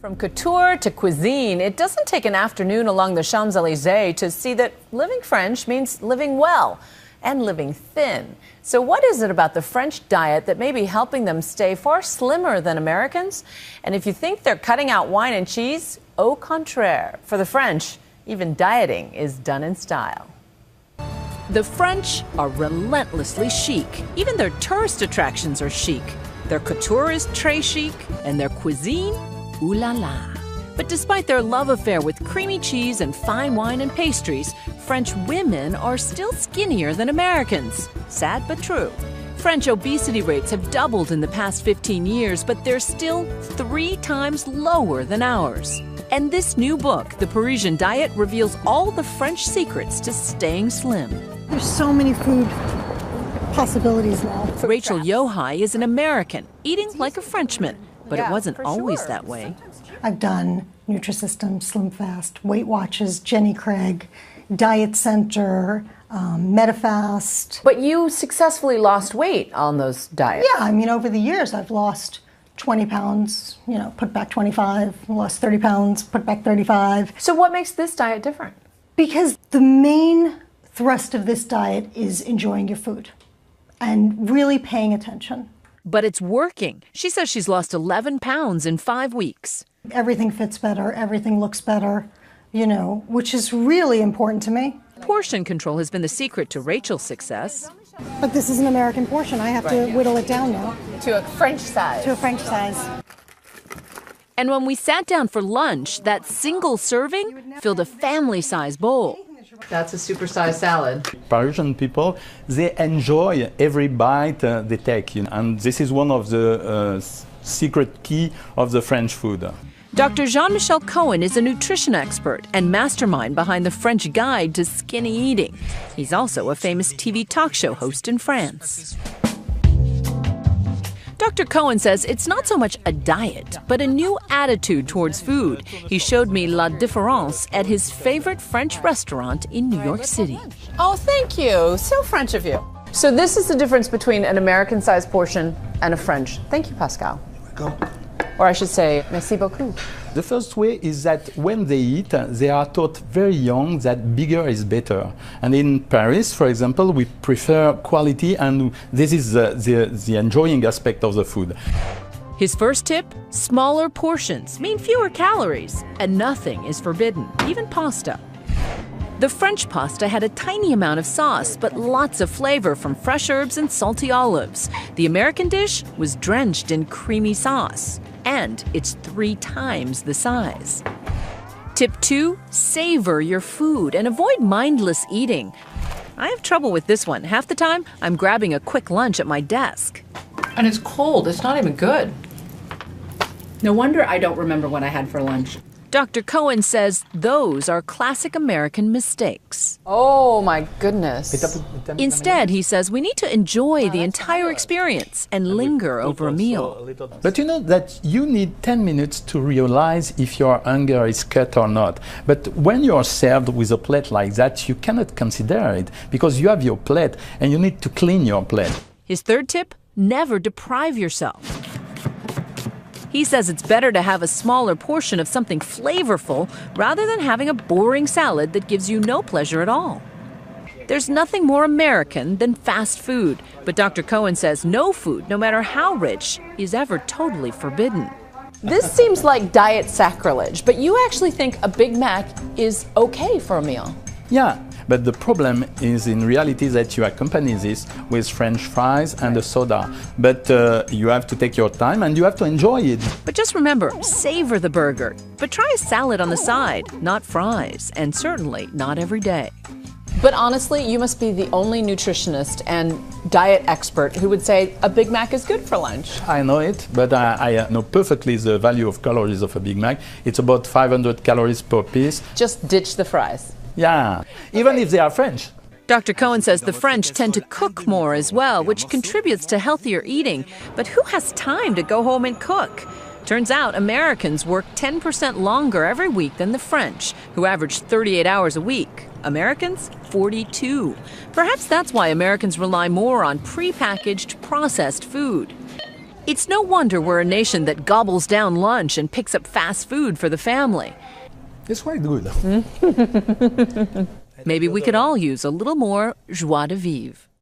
From couture to cuisine, it doesn't take an afternoon along the Champs-Élysées to see that living French means living well and living thin. So what is it about the French diet that may be helping them stay far slimmer than Americans? And if you think they're cutting out wine and cheese, au contraire. For the French, even dieting is done in style. The French are relentlessly chic. Even their tourist attractions are chic. Their couture is très chic, and their cuisine, ooh la la. But despite their love affair with creamy cheese and fine wine and pastries, French women are still skinnier than Americans. Sad but true. French obesity rates have doubled in the past 15 years, but they're still 3 times lower than ours. And this new book, The Parisian Diet, reveals all the French secrets to staying slim. There's so many food possibilities now. Rachel Yohai is an American, eating like a Frenchman, but it wasn't always that way. I've done Nutrisystem, Slim Fast, Weight Watchers, Jenny Craig, Diet Center, MetaFast. But you successfully lost weight on those diets. Yeah, I mean, over the years, I've lost 20 pounds, put back 25, lost 30 pounds, put back 35. So what makes this diet different? Because the main thrust of this diet is enjoying your food and really paying attention. But it's working. She says she's lost 11 pounds in 5 weeks. Everything fits better, everything looks better, which is really important to me. Portion control has been the secret to Rachel's success. But this is an American portion. I have to whittle it down now. To a French size. To a French size. And when we sat down for lunch, that single serving filled a family-size bowl. That's a supersized salad. Parisian people, they enjoy every bite they take, and this is one of the secret key of the French food. Dr. Jean-Michel Cohen is a nutrition expert and mastermind behind the French Guide to Skinny Eating. He's also a famous TV talk show host in France. Dr. Cohen says it's not so much a diet, but a new attitude towards food. He showed me La Différence at his favorite French restaurant in New York City. Oh, thank you. So French of you. So this is the difference between an American-sized portion and a French. Thank you, Pascal. You're welcome. Or I should say, merci beaucoup. The first way is that when they eat, they are taught very young that bigger is better. And in Paris, for example, we prefer quality, and this is the enjoying aspect of the food. His first tip, smaller portions mean fewer calories, and nothing is forbidden, even pasta. The French pasta had a tiny amount of sauce, but lots of flavor from fresh herbs and salty olives. The American dish was drenched in creamy sauce, and it's 3 times the size. Tip 2, savor your food and avoid mindless eating. I have trouble with this one. Half the time, I'm grabbing a quick lunch at my desk. And it's cold. It's not even good. No wonder I don't remember what I had for lunch. Dr. Cohen says those are classic American mistakes. Oh, my goodness. Instead, he says we need to enjoy the entire experience and linger over a meal. But you know that you need 10 minutes to realize if your hunger is cut or not. But when you're served with a plate like that, you cannot consider it because you have your plate and you need to clean your plate. His third tip, never deprive yourself. He says it's better to have a smaller portion of something flavorful rather than having a boring salad that gives you no pleasure at all. There's nothing more American than fast food, but Dr. Cohen says no food, no matter how rich, is ever totally forbidden. This seems like diet sacrilege, but you actually think a Big Mac is okay for a meal. Yeah, but the problem is in reality that you accompany this with French fries and a soda. But you have to take your time and you have to enjoy it. But just remember, savor the burger. But try a salad on the side, not fries, and certainly not every day. But honestly, you must be the only nutritionist and diet expert who would say a Big Mac is good for lunch. I know it, but I know perfectly the value of calories of a Big Mac. It's about 500 calories per piece. Just ditch the fries. Yeah, even if they are French. Dr. Cohen says the French tend to cook more as well, which contributes to healthier eating. But who has time to go home and cook? Turns out Americans work 10% longer every week than the French, who average 38 hours a week. Americans, 42. Perhaps that's why Americans rely more on prepackaged, processed food. It's no wonder we're a nation that gobbles down lunch and picks up fast food for the family. It's quite good. Maybe we could all use a little more joie de vivre.